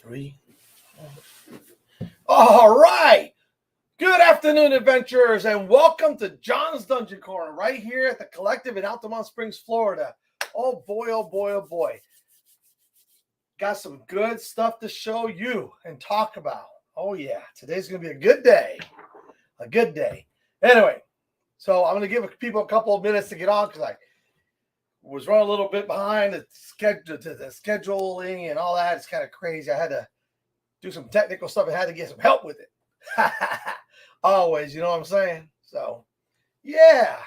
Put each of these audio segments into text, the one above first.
Three. All right. Good afternoon, adventurers, and welcome to John's Dungeon Corner right here at the Collective in Altamont Springs, Florida. Oh boy, oh boy, oh boy. Got some good stuff to show you and talk about. Oh yeah, today's going to be a good day. A good day. Anyway, so I'm going to give people a couple of minutes to get on because I was running a little bit behind the scheduling and all that. It's kind of crazy. I had to do some technical stuff and had to get some help with it. Always, you know what I'm saying? So, yeah.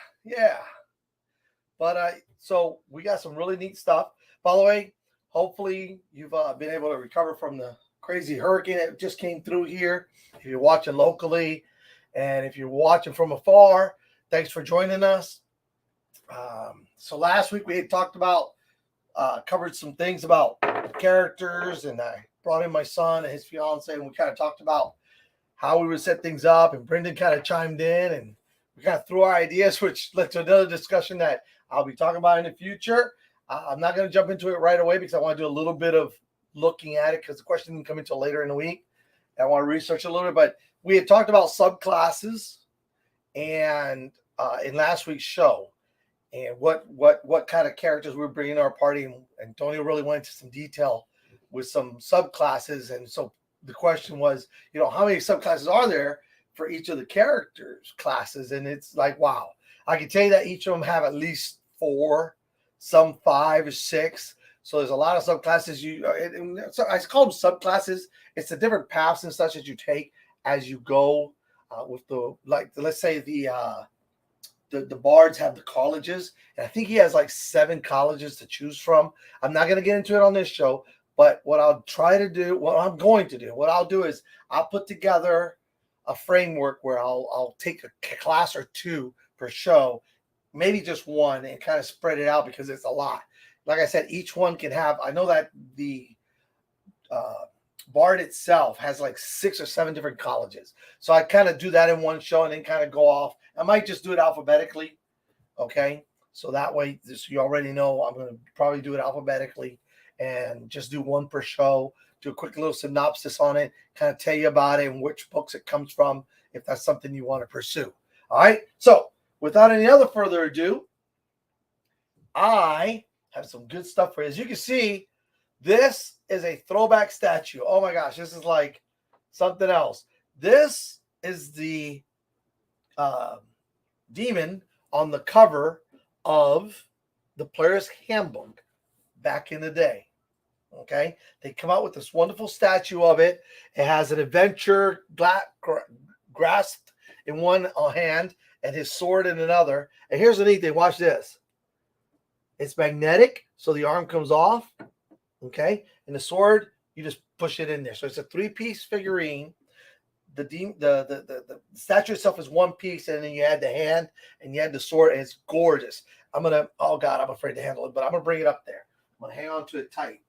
But so we got some really neat stuff. By the way, hopefully you've been able to recover from the crazy hurricane that just came through here. If you're watching locally, and if you're watching from afar, thanks for joining us. So last week we had talked about, covered some things about characters, and I brought in my son and his fiance, and we kind of talked about how we would set things up, and Brendan kind of chimed in, and we kind of threw our ideas, which led to another discussion that I'll be talking about in the future. I'm not going to jump into it right away because I want to do a little bit of looking at it because the question didn't come until later in the week. I want to research a little bit, but we had talked about subclasses and in last week's show, and what kind of characters we were bringing to our party, and Tony really went into some detail with some subclasses. And so the question was, how many subclasses are there for each of the characters classes? And it's like, wow, I can tell you that each of them have at least 4, some 5 or 6. So there's a lot of subclasses. I call them subclasses. It's the different paths and such that you take as you go with let's say the bards have the colleges, and I think he has like 7 colleges to choose from. I'm not going to get into it on this show, but what I'll do is I'll put together a framework where I'll take a class or 2 per show, maybe just 1, and kind of spread it out because it's a lot. Like I said, each one can have, I know that the Bard itself has like 6 or 7 different colleges. So I kind of do that in one show and then kind of go off. I might just do it alphabetically. Okay. So that way, you already know I'm going to probably do it alphabetically and just do 1 per show, do a quick little synopsis on it, kind of tell you about it and which books it comes from, if that's something you want to pursue. All right. So without any other further ado, I have some good stuff for you. As you can see, this is a throwback statue. Oh my gosh, this is like something else. This is the demon on the cover of the Player's Handbook back in the day. Okay, they come out with this wonderful statue of it. It has an adventure grasped in one hand and his sword in another. And here's the neat thing. Watch this. It's magnetic, so the arm comes off. Okay, and the sword, you just push it in there. So it's a 3-piece figurine. The statue itself is 1 piece, and then you add the hand and you add the sword, and it's gorgeous. I'm afraid to handle it, but I'm gonna bring it up there. I'm gonna hang on to it tight.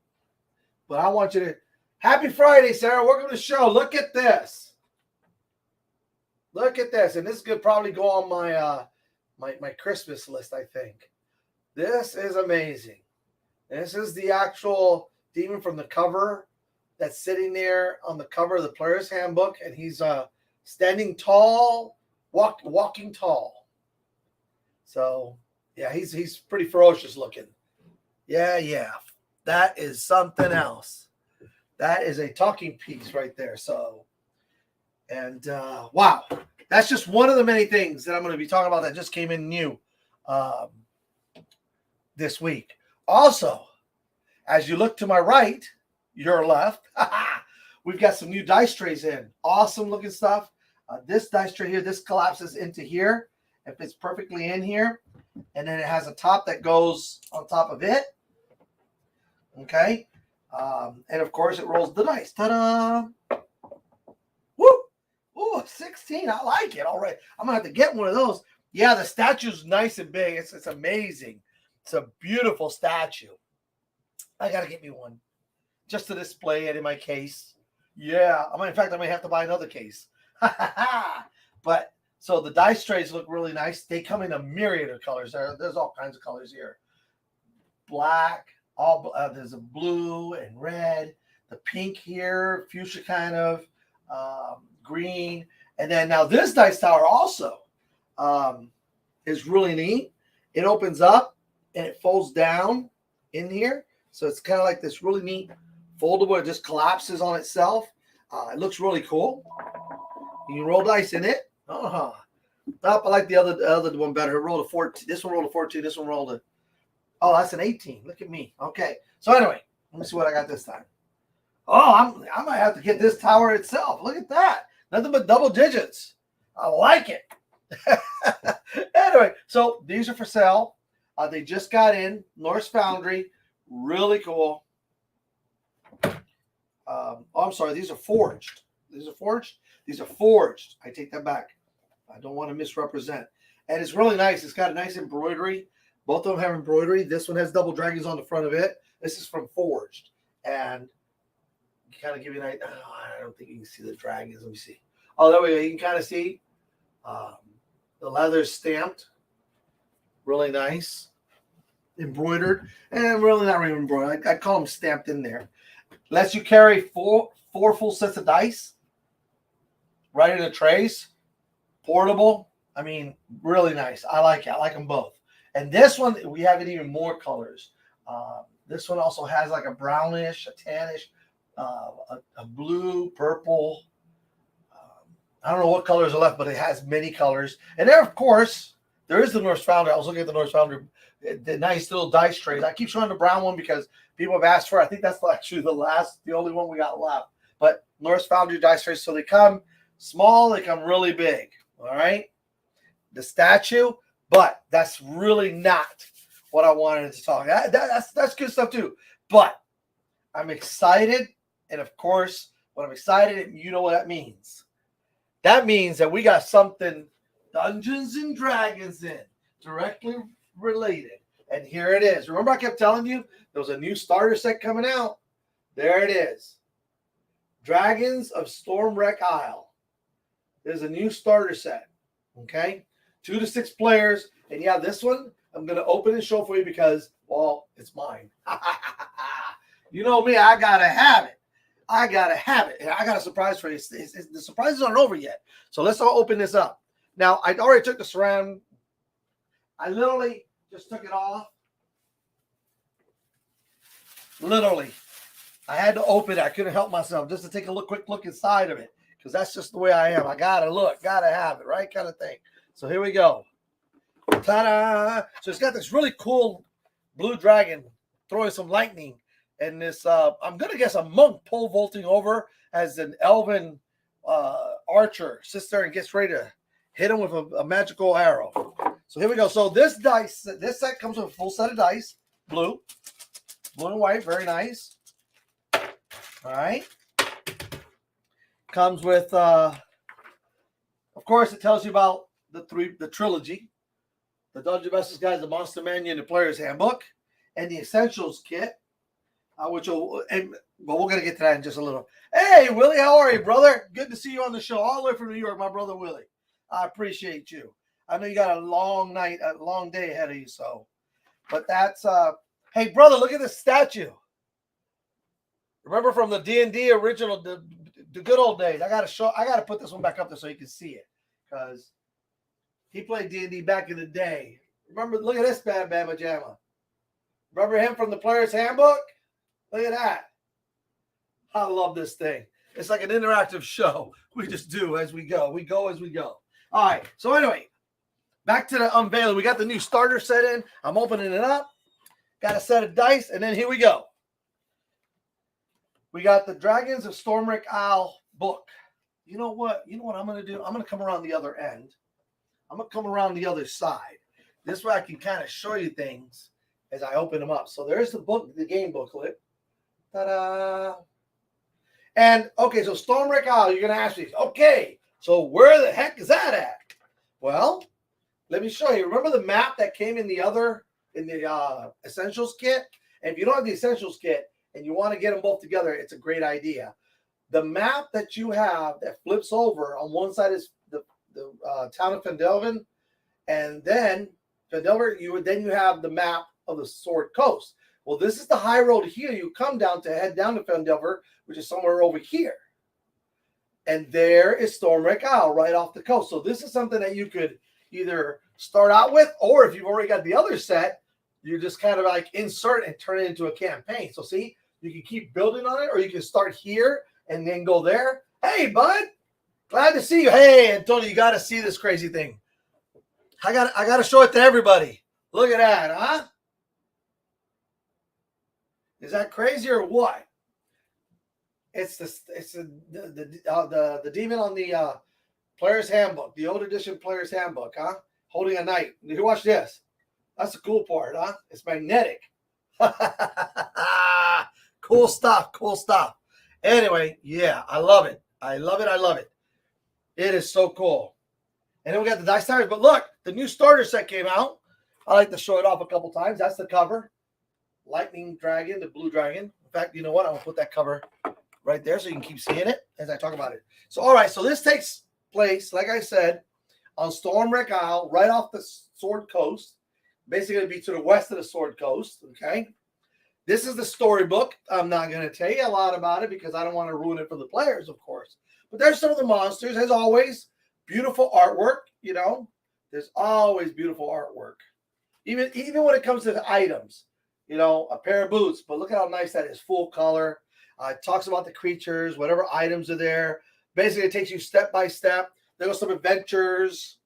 But I want you to, happy Friday, Sarah. Welcome to the show. Look at this. Look at this. And this could probably go on my my Christmas list, I think. This is amazing. This is the actual demon from the cover that's sitting there on the cover of the Player's Handbook, and he's standing tall, walking tall. So yeah, he's pretty ferocious looking. Yeah. That is something else. That is a talking piece right there. So, and wow, that's just one of the many things that I'm going to be talking about that just came in new this week. Also, as you look to my right, your left, we've got some new dice trays in. Awesome looking stuff. This dice tray here, this collapses into here. It fits perfectly in here. And then it has a top that goes on top of it. Okay. And of course, it rolls the dice. Ta-da! Woo! Ooh, 16. I like it. All right. I'm going to have to get one of those. Yeah, the statue's nice and big. It's amazing. It's a beautiful statue. I got to get me one just to display it in my case. Yeah. In fact, I may have to buy another case. But so the dice trays look really nice. They come in a myriad of colors. There's all kinds of colors here. Black. There's a blue and red. the pink here, fuchsia kind of, green. And then now this dice tower also is really neat. It opens up and it folds down in here. So it's kind of like this really neat foldable. It just collapses on itself. It looks really cool. You can roll dice in it. I like the other one better. It rolled a 14. This one rolled a 14. This one rolled a. Oh, that's an 18. Look at me. Okay. So anyway, let me see what I got this time. Oh, I might have to get this tower itself. Look at that. Nothing but double digits. I like it. Anyway, so these are for sale. They just got in. Norse Foundry. Really cool. I'm sorry. These are forged. These are forged? These are forged. I take that back. I don't want to misrepresent. And it's really nice. It's got a nice embroidery. Both of them have embroidery. This one has double dragons on the front of it. This is from Forged. And kind of give you an idea. Oh, I don't think you can see the dragons. Let me see. Oh, that way you can kind of see the leather stamped. Really nice. Embroidered. And really not really embroidered. I call them stamped in there. Lets you carry four full sets of dice. Right in the trays. Portable. I mean, really nice. I like it. I like them both. And this one, we have it even more colors. This one also has like a brownish, a tannish, a blue, purple. I don't know what colors are left, but it has many colors. And there, of course, there is the Norse Foundry. I was looking at the Norse Foundry, the nice little dice trays. I keep showing the brown one because people have asked for it. I think that's actually the only one we got left. But Norse Foundry dice trays, so they come small, they come really big. All right. The statue, but that's really not what I wanted to talk. That's good stuff too. But I'm excited, and of course, when I'm excited, you know what that means. That means that we got something Dungeons and Dragons in, directly related. And here it is. Remember I kept telling you there was a new starter set coming out? There it is. Dragons of Stormwreck Isle. There's a new starter set. Okay? 2 to 6 players. And yeah, this one I'm going to open and show for you because, well, it's mine. You know me, I got to have it. I got to have it. And I got a surprise for you. The surprises aren't over yet. So let's all open this up. Now, I already took the surround. I literally just took it off. Literally. I had to open it. I couldn't help myself just to take a quick look inside of it because that's just the way I am. I got to look. Got to have it, right? Kind of thing. So here we go. Ta-da! So it's got this really cool blue dragon throwing some lightning. And this, I'm going to guess a monk pole vaulting over as an elven archer sits there and gets ready to hit him with a magical arrow. So here we go. So this set comes with a full set of dice. Blue and white. Very nice. All right. Comes with, of course, it tells you about the trilogy. The Dungeon Masters Guide, the Monster Manual, and the Player's Handbook. And the Essentials Kit. We're going to get to that in just a little. Hey, Willie, how are you, brother? Good to see you on the show. All the way from New York, my brother Willie. I appreciate you. I know you got a long night, a long day ahead of you. So, but that's hey, brother, look at this statue. Remember from the D&D original, the good old days. I got to put this one back up there so you can see it because he played D&D back in the day. Remember, look at this bad Bama Jamma. Remember him from the Player's Handbook? Look at that. I love this thing. It's like an interactive show. We just do as we go. We go as we go. All right. So anyway, back to the unveiling. We got the new starter set in. I'm opening it up. Got a set of dice. And then here we go. We got the Dragons of Stormwreck Isle book. You know what I'm going to do? I'm going to come around the other end. I'm going to come around the other side. This way I can kind of show you things as I open them up. So there's the book, the game booklet. Ta-da! And, okay, so Stormwreck Isle, you're going to ask me, okay, so where the heck is that at? Well, let me show you. Remember the map that came in the Essentials Kit? And if you don't have the Essentials Kit and you want to get them both together, it's a great idea. The map that you have that flips over on one side is the town of Phandelver, and then Phandelver, you have the map of the Sword Coast. Well, this is the high road here. You come down to head down to Fendelver, which is somewhere over here. And there is Stormwreck Isle right off the coast. So this is something that you could either start out with, or if you've already got the other set, you just kind of like insert and turn it into a campaign. So see, you can keep building on it, or you can start here and then go there. Hey, bud, glad to see you. Hey, Antonio, you got to see this crazy thing. I got to show it to everybody. Look at that, huh? Is that crazy or what? It's the demon on the player's handbook, the old edition player's handbook, huh? Holding a knight. You watch this. That's the cool part, huh? It's magnetic. Cool stuff. Cool stuff. Anyway, yeah, I love it. I love it. I love it. It is so cool. And then we got the dice tires. But look, the new starter set came out. I like to show it off a couple times. That's the cover. Lightning Dragon, the blue dragon. In fact, you know what? I'm going to put that cover right there so you can keep seeing it as I talk about it. So, all right. So this takes place, like I said, on Stormwreck Isle, right off the Sword Coast. Basically, it'd be to the west of the Sword Coast. Okay. This is the storybook. I'm not going to tell you a lot about it because I don't want to ruin it for the players, of course. But there's some of the monsters, as always. Beautiful artwork, you know. There's always beautiful artwork. Even when it comes to the items. You know, a pair of boots. But look at how nice that is. Full color. It talks about the creatures, whatever items are there. Basically, it takes you step by step. There are some adventures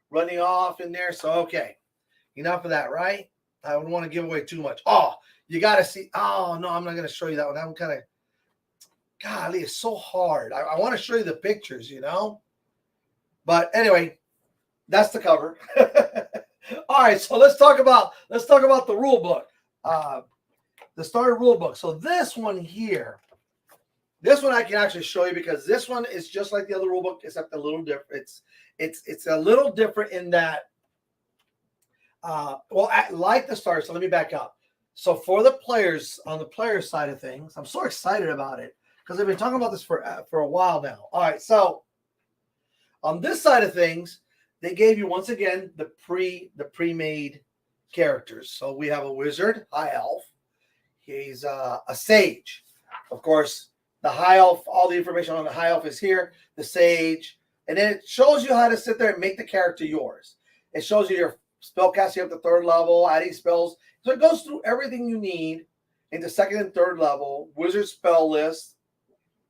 running off in there. So, okay. Enough of that, right? I don't want to give away too much. Oh, you got to see. Oh, no, I'm not going to show you that one. That one kind of, golly, it's so hard. I want to show you the pictures, you know. But anyway, that's the cover. All right, so let's talk about the rule book. The starter rule book. So this one here, this one I can actually show you because this one is just like the other rule book, except a little different. It's a little different in that. Like the starter. So let me back up. So for the players, on the player side of things, I'm so excited about it because I've been talking about this for a while now. All right, so on this side of things, they gave you once again the pre-made characters. So we have a wizard, high elf. He's a sage. Of course, the high elf, all the information on the high elf is here. The sage, and then it shows you how to sit there and make the character yours. It shows you your spellcasting up to 3rd level, adding spells. So it goes through everything you need into 2nd and 3rd level. Wizard spell list.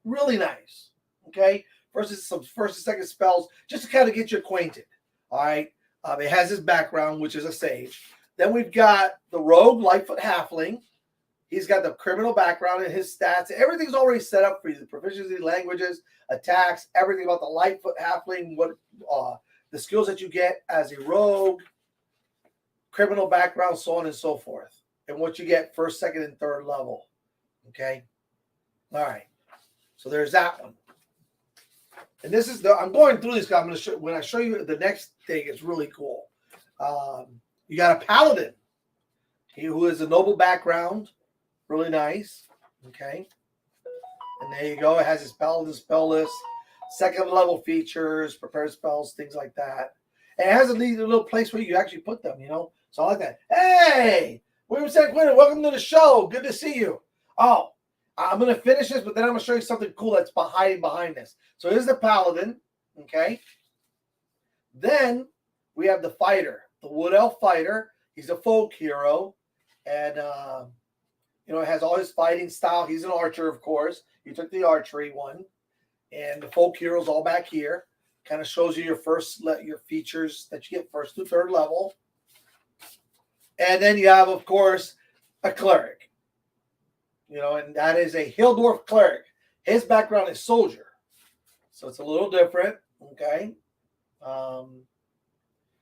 Really nice. Okay? Versus some 1st and 2nd spells just to kind of get you acquainted. All right? It has his background, which is a sage. Then we've got the rogue Lightfoot Halfling. He's got the criminal background and his stats. Everything's already set up for you. The proficiency, languages, attacks, everything about the Lightfoot Halfling, what the skills that you get as a rogue, criminal background, so on and so forth. And what you get 1st, 2nd, and 3rd level. Okay? All right. So there's that one. And this is I'm going through this because I'm going to show, when I show you the next thing, it's really cool. You got a Paladin. Who has a noble background. Really nice. Okay? And there you go. It has his Paladin spell list. 2nd level features, prepare spells, things like that. And it has a little place where you actually put them, you know? So I like that. Hey! William St. Quinn, welcome to the show. Good to see you. Oh, I'm going to finish this, but then I'm going to show you something cool that's behind this. So here's the Paladin, okay? Then we have the fighter, the Wood Elf fighter. He's a folk hero, and, it has all his fighting style. He's an archer, of course. You took the archery one, and the folk hero's all back here. Kind of shows you your features that you get 1st to 3rd level. And then you have, of course, a cleric. And that is a Hildorf cleric. His background is soldier. So it's a little different, okay?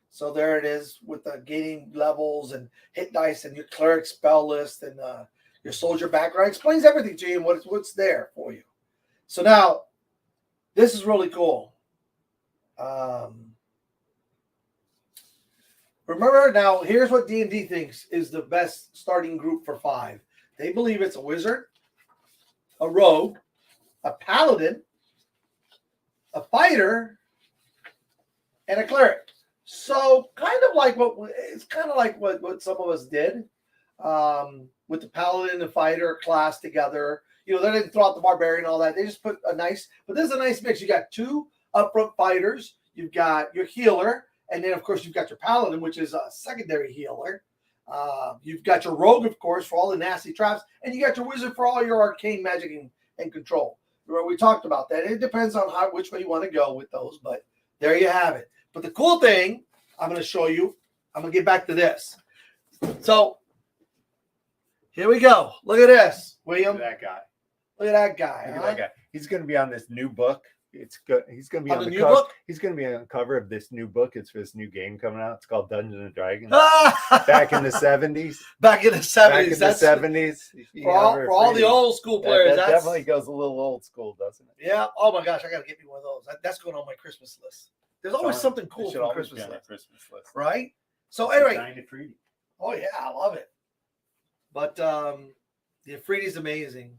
So there it is with the gaining levels and hit dice and your cleric spell list and your soldier background. It explains everything to you and what's there for you. So now, this is really cool. Remember now, here's what D&D thinks is the best starting group for 5. They believe it's a wizard, a rogue, a paladin, a fighter, and a cleric. So kind of like what some of us did. with the Paladin and the Fighter class together. You know, they didn't throw out the Barbarian and all that. They just put a nice, but this is a nice mix. You got 2 upfront fighters. You've got your healer. And then, of course, you've got your Paladin, which is a secondary healer. You've got your Rogue, of course, for all the nasty traps. And you got your Wizard for all your arcane magic and control. We talked about that. It depends on which way you want to go with those. But there you have it. But the cool thing I'm going to show you, I'm going to get back to this. So here we go. Look at this, William. Look at that guy. Look at that guy. Look at that guy. He's going to be on this new book. It's good. He's going to be on the new cover. book? He's going to be on the cover of this new book. It's for this new game coming out. It's called Dungeons and Dragons. Back in the 70s. Back in the 70s. Back in the 70s. For all the old school players. That definitely goes a little old school, doesn't it? Yeah. Oh my gosh, I got to get me one of those. That's going on my Christmas list. There's always something cool for the Christmas list. Right? So anyway. Oh yeah, I love it. But the Afridi's amazing.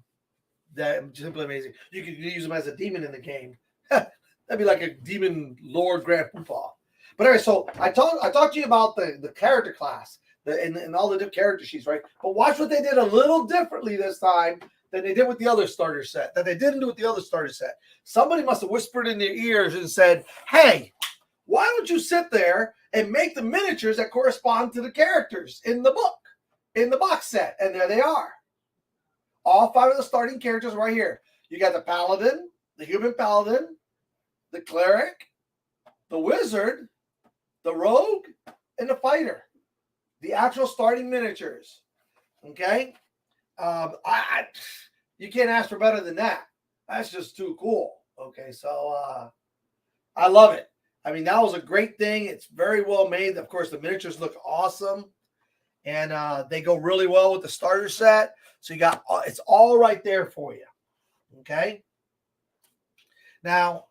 That simply amazing. You could use him as a demon in the game. That'd be like a demon lord grand poobah. But anyway, so I talked to you about the character class and all the different character sheets, right? But watch what they did a little differently this time than they did with the other starter set. That they didn't do with the other starter set. Somebody must have whispered in their ears and said, "Hey, why don't you sit there and make the miniatures that correspond to the characters in the book, in the box set?" And there they are. All 5 of the starting characters right here. You got the Paladin, the human Paladin, the Cleric, the Wizard, the Rogue, and the Fighter. The actual starting miniatures. Okay? You can't ask for better than that. That's just too cool. Okay, so I love it. I mean, that was a great thing. It's very well made. Of course, the miniatures look awesome. And they go really well with the starter set. So you got, it's all right there for you. Okay. Now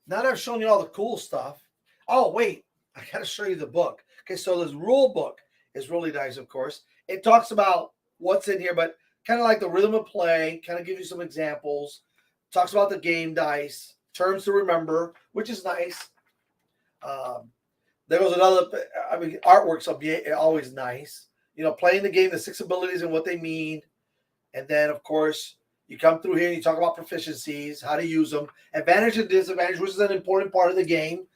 that I've shown you all the cool stuff. Oh, wait, I got to show you the book. Okay. So this rule book is really nice, of course. It talks about what's in here, but kind of like the rhythm of play, kind of gives you some examples. Talks about the game dice, terms to remember, which is nice. There was another, I mean, artwork's always nice. You know, playing the game, the 6 abilities and what they mean. And then, of course, you come through here and you talk about proficiencies, how to use them, advantage and disadvantage, which is an important part of the game.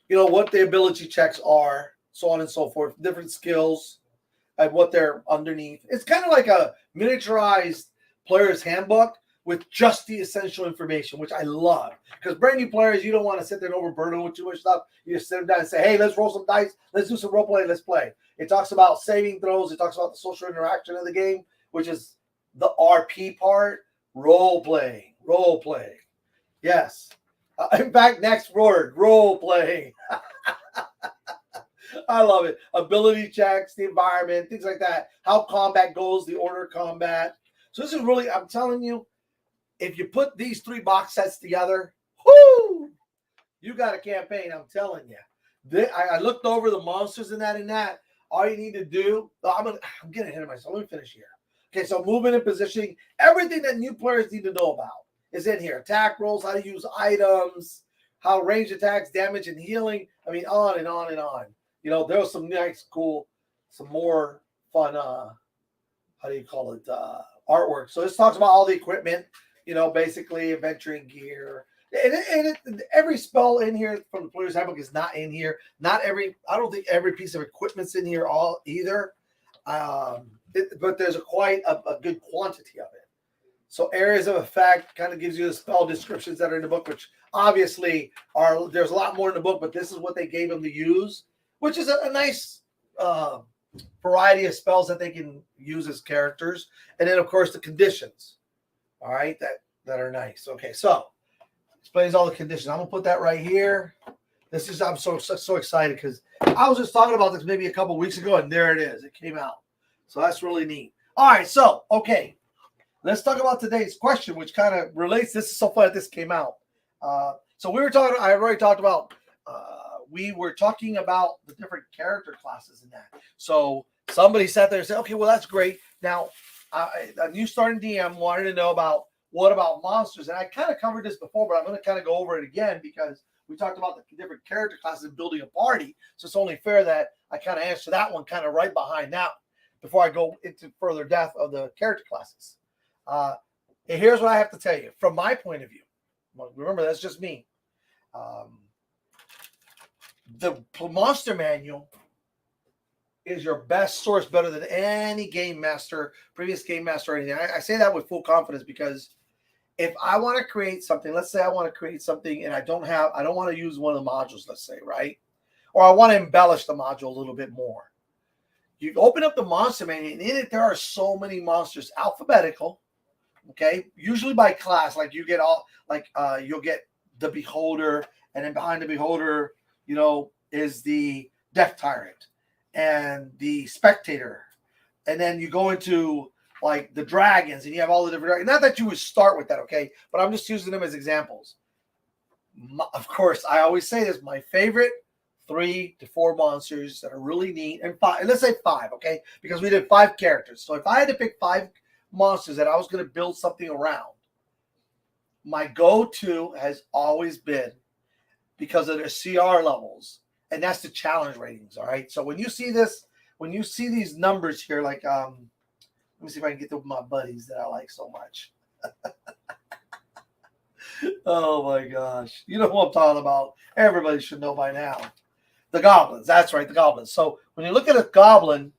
You know, what the ability checks are, so on and so forth, different skills and what they're underneath. It's kind of like a miniaturized player's handbook with just the essential information, which I love. Because brand new players, you don't want to sit there and overburden with too much stuff. You just sit them down and say, hey, let's roll some dice. Let's do some role play. Let's play. It talks about saving throws. It talks about the social interaction of the game, which is the RP part. Role playing. Role playing. Yes. In fact, next word, role playing. I love it. Ability checks, the environment, things like that. How combat goes, the order of combat. So this is really, I'm telling you, if you put these 3 box sets together, whoo, you got a campaign, I'm telling you. I looked over the monsters and that. All you need to do, I'm getting ahead of myself. Let me finish here. Okay, so movement and positioning, everything that new players need to know about is in here. Attack rolls, how to use items, how range attacks, damage, and healing. I mean, on and on and on. You know, there was some nice, cool, some more fun, how do you call it, artwork. So this talks about all the equipment, you know, basically adventuring gear. And every spell in here from the player's handbook is not in here. I don't think every piece of equipment's in here all either. But there's quite a good quantity of it. So areas of effect kind of gives you the spell descriptions that are in the book, which obviously there's a lot more in the book, but this is what they gave them to use, which is a nice variety of spells that they can use as characters. And then, of course, the conditions, all right, that are nice. Okay, so explains all the conditions. I'm going to put that right here. I'm so excited because I was just talking about this maybe a couple weeks ago, and there it is. It came out. So that's really neat. All right, so, okay. Let's talk about today's question, which kind of relates. This is so fun that this came out. So we were talking, I already talked about, we were talking about the different character classes in that. So somebody sat there and said, okay, well, that's great. Now, a new starting DM wanted to know about what about monsters? And I kind of covered this before, but I'm going to kind of go over it again because we talked about the different character classes and building a party. So it's only fair that I kind of answer that one kind of right behind that before I go into further depth of the character classes. And here's what I have to tell you from my point of view. Remember, that's just me. The monster manual is your best source, better than any game master, previous game master, or anything. I say that with full confidence because if I want to create something, let's say I want to create something and I don't want to use one of the modules, let's say, right? Or I want to embellish the module a little bit more. You open up the monster manual, and in it there are so many monsters, alphabetical, okay? Usually by class, like you get you'll get the Beholder, and then behind the Beholder, is the Death Tyrant and the Spectator. And then you go into like the dragons, and you have all the different dragons. Not that you would start with that, okay? But I'm just using them as examples. Of course, I always say this, my favorite 3 to 4 monsters that are really neat, and 5, let's say 5, okay? Because we did 5 characters. So if I had to pick 5 monsters that I was going to build something around, my go-to has always been, because of their CR levels, and that's the challenge ratings, all right? So when you see this, when you see these numbers here, like, let me see if I can get to my buddies that I like so much. Oh my gosh. You know who I'm talking about. Everybody should know by now. The goblins. That's right, the goblins. So when you look at a goblin,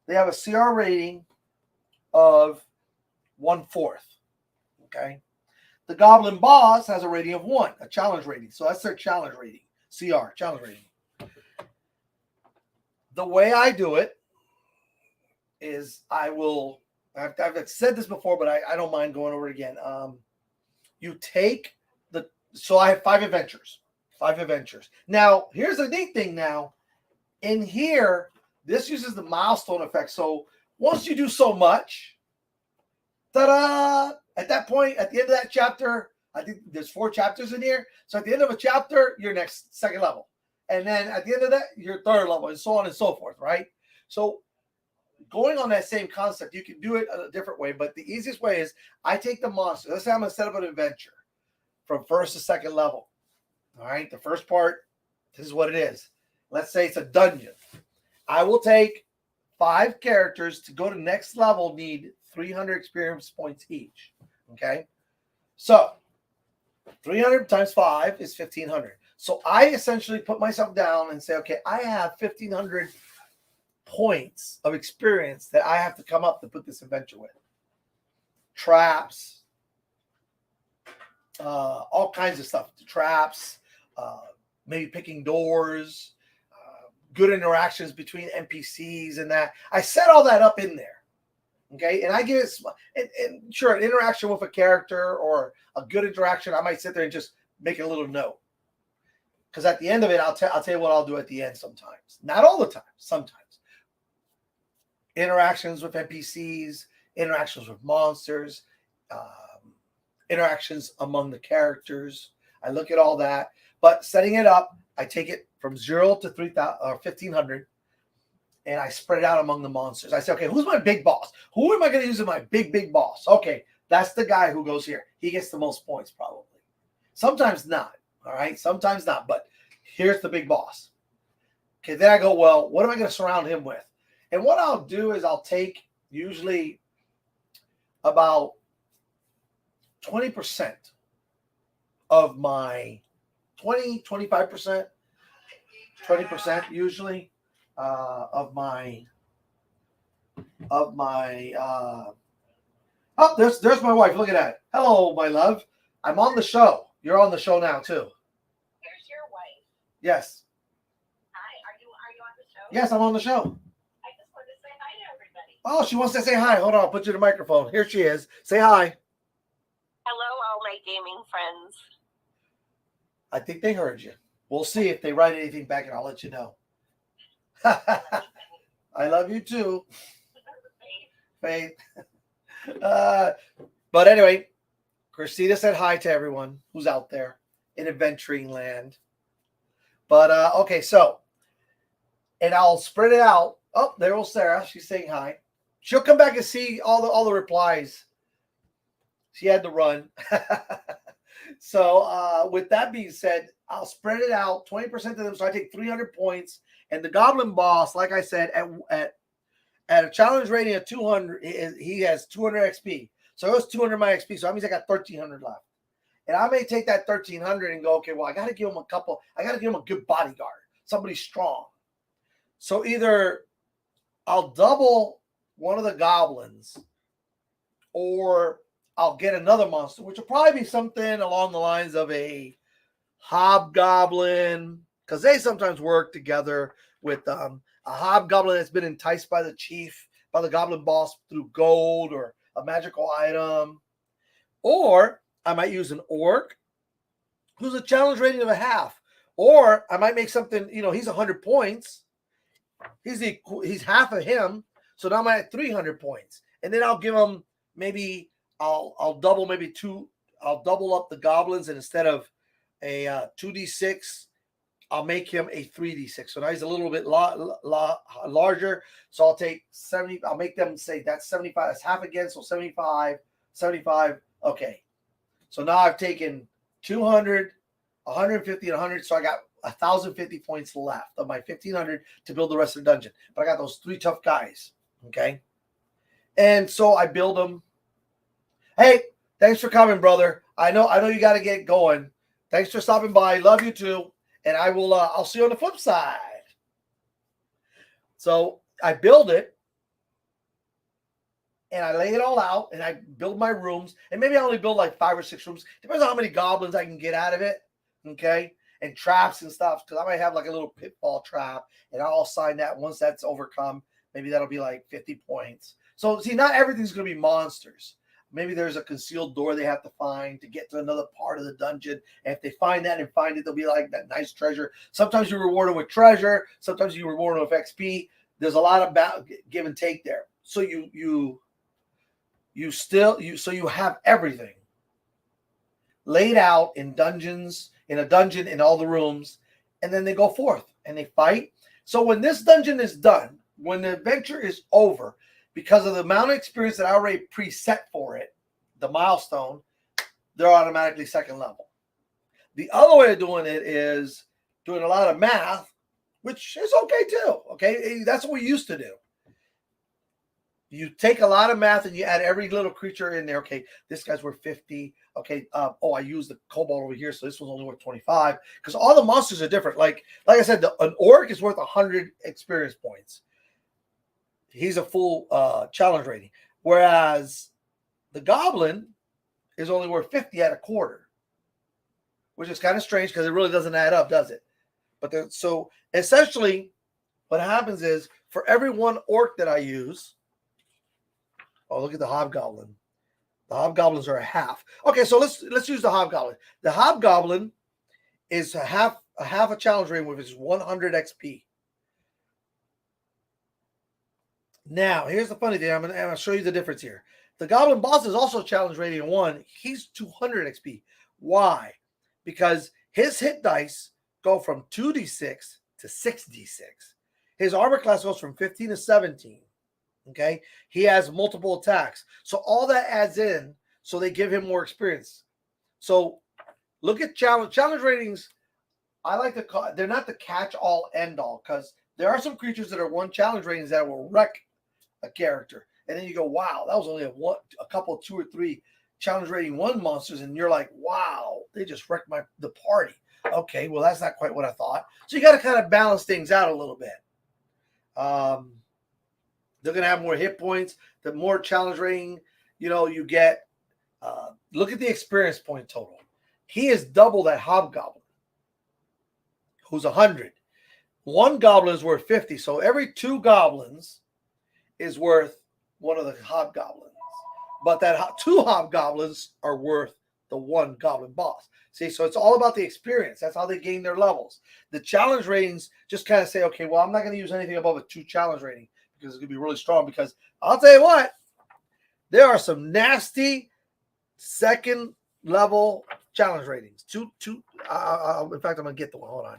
they have a CR rating of 1/4. Okay. The Goblin Boss has a rating of 1, a challenge rating. So that's their challenge rating. CR, challenge rating. The way I do it is I've said this before, but I don't mind going over it again. You take so I have 5 adventures. 5 adventures. Now, here's the neat thing now. In here, this uses the milestone effect. So once you do so much, ta-da! At that point, at the end of that chapter, I think there's 4 chapters in here. So at the end of a chapter, you're next 2nd level. And then at the end of that, you're 3rd level, and so on and so forth, right? So going on that same concept, you can do it a different way, but the easiest way is I take the monster. Let's say I'm going to set up an adventure from 1st to 2nd level. All right, the first part, this is what it is. Let's say it's a dungeon. I will take 5 characters to go to next level, need 300 experience points each. Okay, so 300 times 5 is 1,500. So I essentially put myself down and say, okay, I have 1,500 points of experience that I have to come up to put this adventure with. Traps, all kinds of stuff. Traps, maybe picking doors, good interactions between NPCs and that. I set all that up in there. Okay, and I give it, and sure, an interaction with a character or a good interaction, I might sit there and just make a little note. Because at the end of it, I'll tell you what I'll do at the end sometimes. Not all the time, sometimes. Interactions with NPCs, interactions with monsters, interactions among the characters. I look at all that. But setting it up, I take it from 0 to 3,000 or 1,500. And I spread it out among the monsters. I say, okay, who's my big boss? Who am I going to use as my big boss? Okay, that's the guy who goes here. He gets the most points probably. Sometimes not, all right? Sometimes not, but here's the big boss. Okay, then I go, well, what am I going to surround him with? And what I'll do is I'll take usually about 20% of my 25%, 20% usually. Of my oh, there's my wife. Look at that. Hello, my love. I'm on the show. You're on the show now too. Here's your wife. Yes. Hi. Are you on the show? Yes, I'm on the show. I just wanted to say hi to everybody. Oh, she wants to say hi. Hold on, I'll put you in the microphone. Here she is. Say hi. Hello, all my gaming friends. I think they heard you. We'll see if they write anything back, and I'll let you know. I love you too, Faith. But anyway, Christina said hi to everyone who's out there in adventuring land. But okay, so, and I'll spread it out. Oh, there goes Sarah. She's saying hi. She'll come back and see all the replies. She had to run. So with that being said, I'll spread it out 20% of them. So I take 300 points. And the Goblin Boss, like I said, at a challenge rating of 200, he has 200 XP. So it was 200 my XP. So that means I got 1,300 left. And I may take that 1,300 and go, okay, well, I got to give him I got to give him a good bodyguard, somebody strong. So either I'll double one of the goblins or I'll get another monster, which will probably be something along the lines of a hobgoblin, because they sometimes work together with a hobgoblin that's been enticed by the chief, by the Goblin Boss through gold or a magical item. Or I might use an orc who's a challenge rating of a half. Or I might make something, he's 100 points. He's half of him. So now I'm at 300 points. And then I'll give him maybe, I'll double I'll double up the goblins, and instead of a 2d6, I'll make him a 3d6. So now he's a little bit larger. So I'll take 70. I'll make them say that's 75. That's half again. So 75. Okay. So now I've taken 200, 150, and 100. So I got 1,050 points left of my 1,500 to build the rest of the dungeon. But I got those 3 tough guys. Okay. And so I build them. Hey, thanks for coming, brother. I know you got to get going. Thanks for stopping by. Love you too. And I'll see you on the flip side. So I build it and I lay it all out and I build my rooms. And maybe I only build like 5 or 6 rooms. Depends on how many goblins I can get out of it. Okay. And traps and stuff. Because I might have like a little pitfall trap. And I'll assign that once that's overcome. Maybe that'll be like 50 points. So see, not everything's going to be monsters. Maybe there's a concealed door they have to find to get to another part of the dungeon. And if they find that and find it, they'll be like that nice treasure. Sometimes you reward them with treasure. Sometimes you reward them with XP. There's a lot of give and take there. So you have everything laid out in dungeons, in a dungeon, in all the rooms, and then they go forth and they fight. So when this dungeon is done, when the adventure is over, because of the amount of experience that I already preset for it, the milestone, they're automatically second level. The other way of doing it is doing a lot of math, which is okay too. Okay, that's what we used to do. You take a lot of math and you add every little creature in there. Okay, this guy's worth 50. Okay, I used the kobold over here, so this one's only worth 25. Because all the monsters are different. Like I said, an orc is worth 100 experience points. He's a full challenge rating. Whereas the goblin is only worth 50 at a quarter, which is kind of strange because it really doesn't add up, does it? But so essentially what happens is for every one orc that I use, look at the hobgoblin. The hobgoblins are a half. Okay, so let's use the hobgoblin. The hobgoblin is a half a challenge rating with his 100 XP. Now, here's the funny thing. I'm gonna show you the difference here. The Goblin Boss is also challenge rating 1. He's 200 XP. Why? Because his hit dice go from 2d6 to 6d6. His armor class goes from 15 to 17. Okay? He has multiple attacks. So all that adds in, so they give him more experience. So look at challenge ratings. I like to call, they're not the catch-all, end-all, because there are some creatures that are 1 challenge ratings that will wreck a character. And then you go, wow, that was only a couple, 2 or 3 challenge rating 1 monsters. And you're like, wow, they just wrecked the party. Okay, well, that's not quite what I thought. So you got to kind of balance things out a little bit. They're going to have more hit points. The more challenge rating, you get. Look at the experience point total. He is double that hobgoblin, who's 100. 1 goblin is worth 50. So every 2 goblins is worth 1 of the hobgoblins. But that 2 hobgoblins are worth the 1 goblin boss. See, so it's all about the experience. That's how they gain their levels. The challenge ratings just kind of say, okay, well, I'm not going to use anything above a 2 challenge rating because it's going to be really strong. Because I'll tell you what, there are some nasty second level challenge ratings. In fact, I'm going to get the one. Hold on.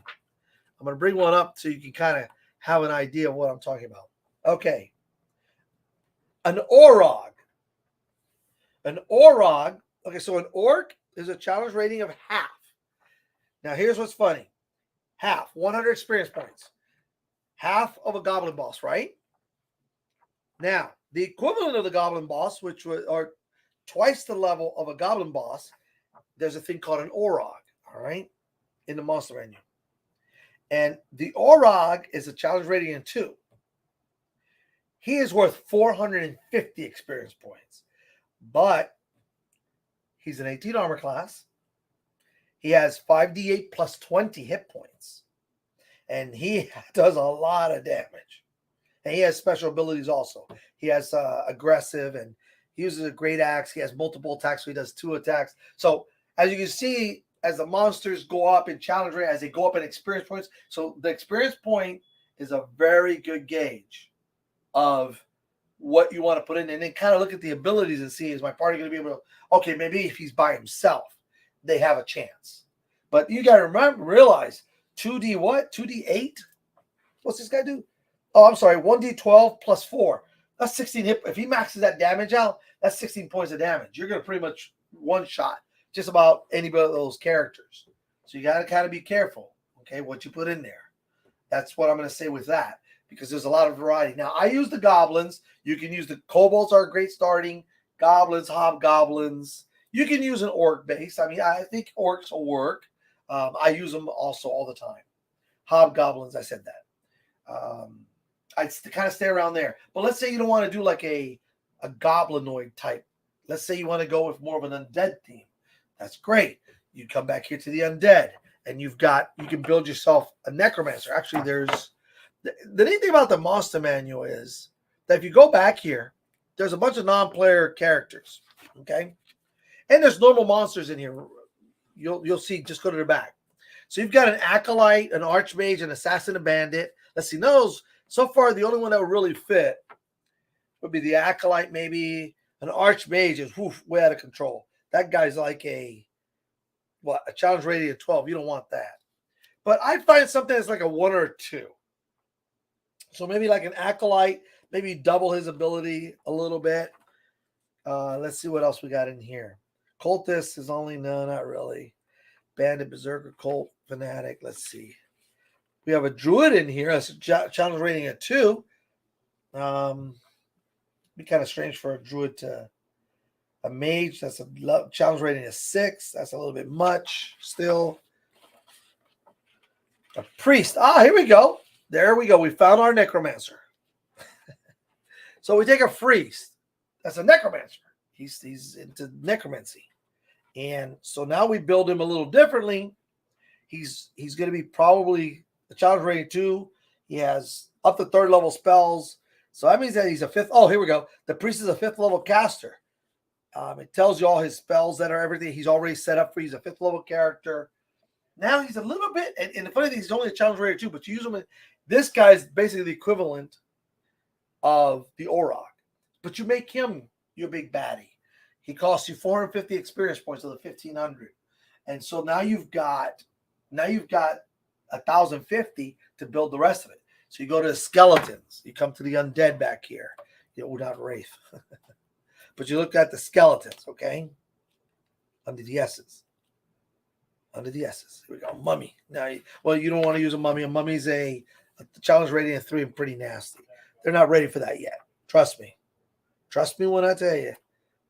I'm going to bring one up so you can kind of have an idea of what I'm talking about. Okay. An Orog. Okay, so an orc is a challenge rating of half. Now, here's what's funny. Half, 100 experience points. Half of a Goblin Boss, right? Now, the equivalent of the Goblin Boss, which was or twice the level of a Goblin Boss, there's a thing called an Orog, all right, in the monster menu. And the Orog is a challenge rating of 2. He is worth 450 experience points, but he's an 18 armor class. He has 5d8 plus 20 hit points, and he does a lot of damage. And he has special abilities also. He has aggressive, and he uses a great axe. He has multiple attacks, so he does 2 attacks. So as you can see, as the monsters go up in challenge rate, as they go up in experience points, so the experience point is a very good gauge of what you want to put in, and then kind of look at the abilities and see, is my party going to be able to, okay, maybe if he's by himself, they have a chance. But you got to realize 2D what? 2D8? What's this guy do? Oh, I'm sorry, 1D12 plus 4. That's 16 hit. If he maxes that damage out, that's 16 points of damage. You're going to pretty much one-shot just about anybody of those characters. So you got to kind of be careful, okay, what you put in there. That's what I'm going to say with that, because there's a lot of variety. Now, I use the goblins. You can use the kobolds are great starting. Goblins, hobgoblins. You can use an orc base. I mean, I think orcs will work. I use them also all the time. Hobgoblins, I said that. I'd kind of stay around there. But let's say you don't want to do like a goblinoid type. Let's say you want to go with more of an undead theme. That's great. You come back here to the undead, and you can build yourself a necromancer. Actually, there's the neat thing about the monster manual is that if you go back here, there's a bunch of non-player characters. Okay, and there's normal monsters in here. You'll see. Just go to the back. So you've got an acolyte, an archmage, an assassin, a bandit. Let's see. Those so far, the only one that would really fit would be the acolyte. Maybe an archmage is way out of control. That guy's like a challenge rating of 12. You don't want that. But I'd find something that's like a 1 or a 2. So maybe like an acolyte, maybe double his ability a little bit. Let's see what else we got in here. Cultist is only, no, not really. Bandit, Berserker, Cult, Fanatic. Let's see. We have a Druid in here. That's a challenge rating of 2. Be kind of strange for a Druid to a Mage. That's a challenge rating of 6. That's a little bit much still. A Priest. Here we go. There we go. We found our Necromancer. So we take a Priest. That's a Necromancer. He's into necromancy. And so now we build him a little differently. He's going to be probably a challenge rating 2. He has up to 3rd level spells. So that means that he's a 5th. Oh, here we go. The Priest is a 5th level caster. It tells you all his spells that are everything he's already set up for. He's a 5th level character. Now he's a little bit, and the funny thing is he's only a challenge rating 2, but you use him in, this guy's basically the equivalent of the Orog. But you make him your big baddie. He costs you 450 experience points of the 1,500. And so now you've got 1,050 to build the rest of it. So you go to the skeletons. You come to the undead back here. Not Wraith. But you look at the skeletons, okay? Under the S's. Under the S's. Here we go. Mummy. Now, you don't want to use a mummy. A mummy's a challenge rating of 3 and pretty nasty. They're not ready for that yet. Trust me. Trust me when I tell you.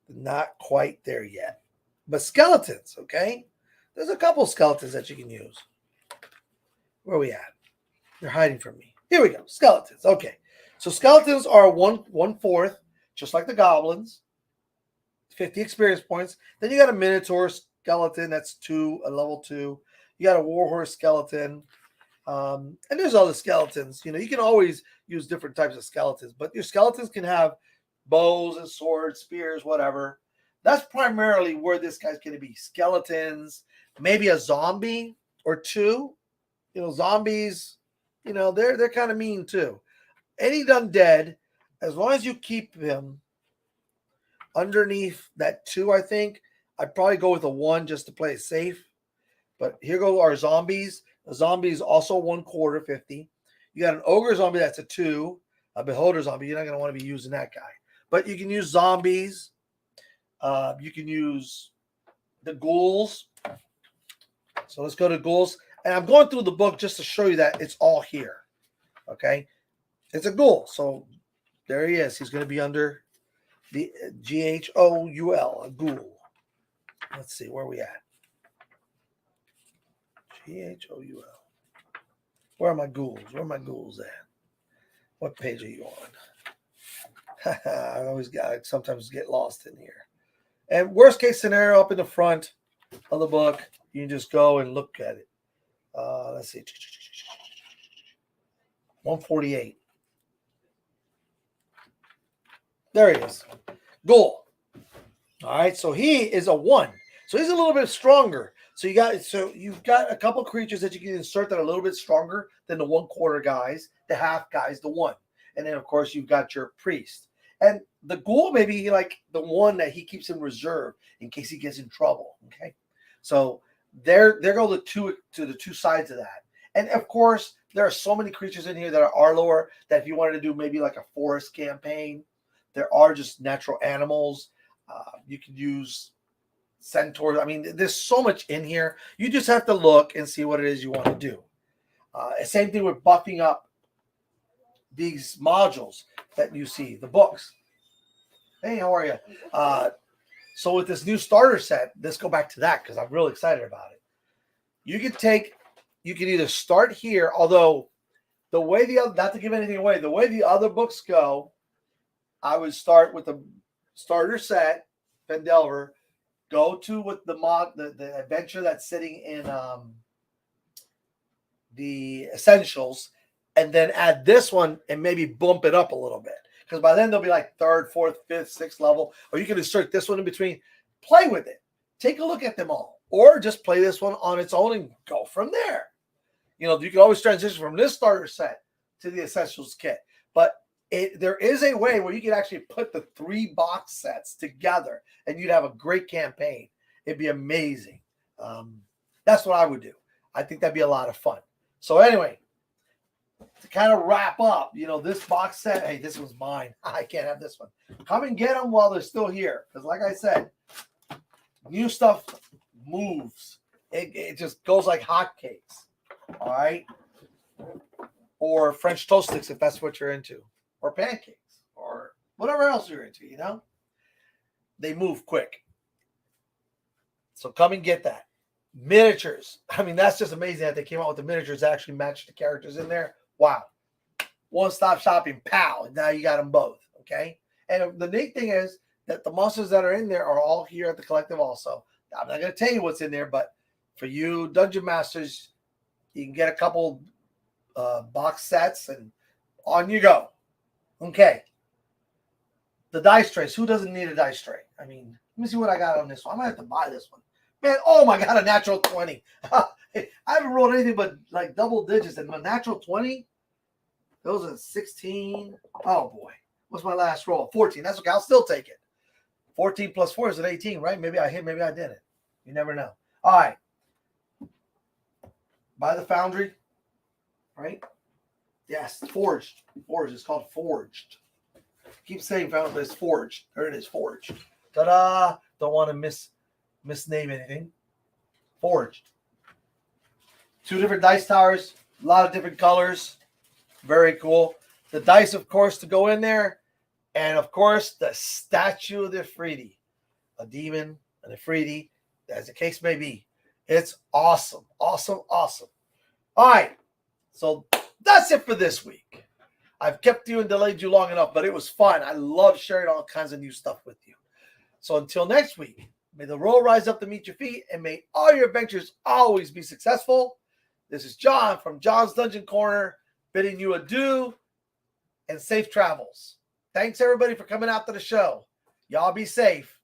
They're not quite there yet. But skeletons, okay? There's a couple skeletons that you can use. Where are we at? They're hiding from me. Here we go. Skeletons. Okay. So skeletons are 1/4, just like the goblins. 50 experience points. Then you got a Minotaur skeleton. That's 2, a level 2. You got a Warhorse skeleton. And there's other skeletons. You can always use different types of skeletons. But your skeletons can have bows and swords, spears, whatever. That's primarily where this guy's going to be. Skeletons, maybe a zombie or 2. Zombies, they're kind of mean too. Any undead, as long as you keep him underneath that 2, I think, I'd probably go with a 1 just to play it safe. But here go our zombies. A zombie is also 1/4, 50. You got an ogre zombie, that's a 2. A beholder zombie, you're not going to want to be using that guy. But you can use zombies. You can use the ghouls. So let's go to ghouls. And I'm going through the book just to show you that it's all here. Okay. It's a ghoul. So there he is. He's going to be under the Ghoul, a ghoul. Let's see. Where are we at? Ghoul. Where are my ghouls? Where are my ghouls at? What page are you on? I sometimes get lost in here. And worst case scenario, up in the front of the book, you can just go and look at it. Let's see. 148. There he is. Ghoul. All right, so he is a 1. So he's a little bit stronger. So you've got a couple creatures that you can insert that are a little bit stronger than the 1/4 guys, the half guys, the 1. And then of course you've got your priest. And the ghoul may be like the one that he keeps in reserve in case he gets in trouble. Okay. So there go the two sides of that. And of course, there are so many creatures in here that are lore that if you wanted to do maybe like a forest campaign, there are just natural animals. You can use centaurs. I mean, there's so much in here. You just have to look and see what it is you want to do. Same thing with buffing up these modules that you see, the books. Hey, how are you? So with this new starter set, let's go back to that because I'm really excited about it. You can either start here, although the way not to give anything away, the way the other books go, I would start with the starter set, Fendelver, go to with the adventure that's sitting in the essentials, and then add this one and maybe bump it up a little bit. Because by then they'll be like 3rd, 4th, 5th, 6th level. Or you can insert this one in between. Play with it. Take a look at them all. Or just play this one on its own and go from there. You know, you can always transition from this starter set to the essentials kit. But there is a way where you can actually put the 3 box sets together and you'd have a great campaign. It'd be amazing. That's what I would do. I think that'd be a lot of fun. So anyway, to kind of wrap up, you know, this box set, hey, this one's mine. I can't have this one. Come and get them while they're still here. Because like I said, new stuff moves. It just goes like hotcakes. All right? Or French toast sticks if that's what you're into. Or pancakes. Or whatever else you're into, you know? They move quick. So come and get that. Miniatures. I mean, that's just amazing that they came out with the miniatures that actually match the characters in there. Wow. One-stop shopping, pow. And now you got them both. Okay? And the neat thing is that the monsters that are in there are all here at the collective also. I'm not going to tell you what's in there, but for you dungeon masters, you can get a couple box sets and on you go. Okay. The dice trays. Who doesn't need a dice tray? I mean, let me see what I got on this one. I might have to buy this one. Man, oh my God, a natural 20. I haven't rolled anything but like double digits. And my natural 20, those are 16. Oh boy. What's my last roll? 14. That's okay. I'll still take it. 14 plus 4 is an 18, right? Maybe I hit, maybe I didn't. You never know. All right. By the Foundry, right? Yes, Forged. Forged. It's called Forged. Keep saying Foundry, but it's Forged. There it is, Forged. Ta-da! Don't want to misname anything. Forged. 2 different dice towers, a lot of different colors. Very cool. The dice, of course, to go in there. And, of course, the statue of the Ifriti. A demon, an Ifriti, as the case may be. It's awesome. Awesome, awesome. All right. So that's it for this week. I've kept you and delayed you long enough, but it was fun. I love sharing all kinds of new stuff with you. So until next week, may the roll rise up to meet your feet, and may all your adventures always be successful. This is John from John's Dungeon Corner, bidding you adieu and safe travels. Thanks, everybody, for coming out to the show. Y'all be safe.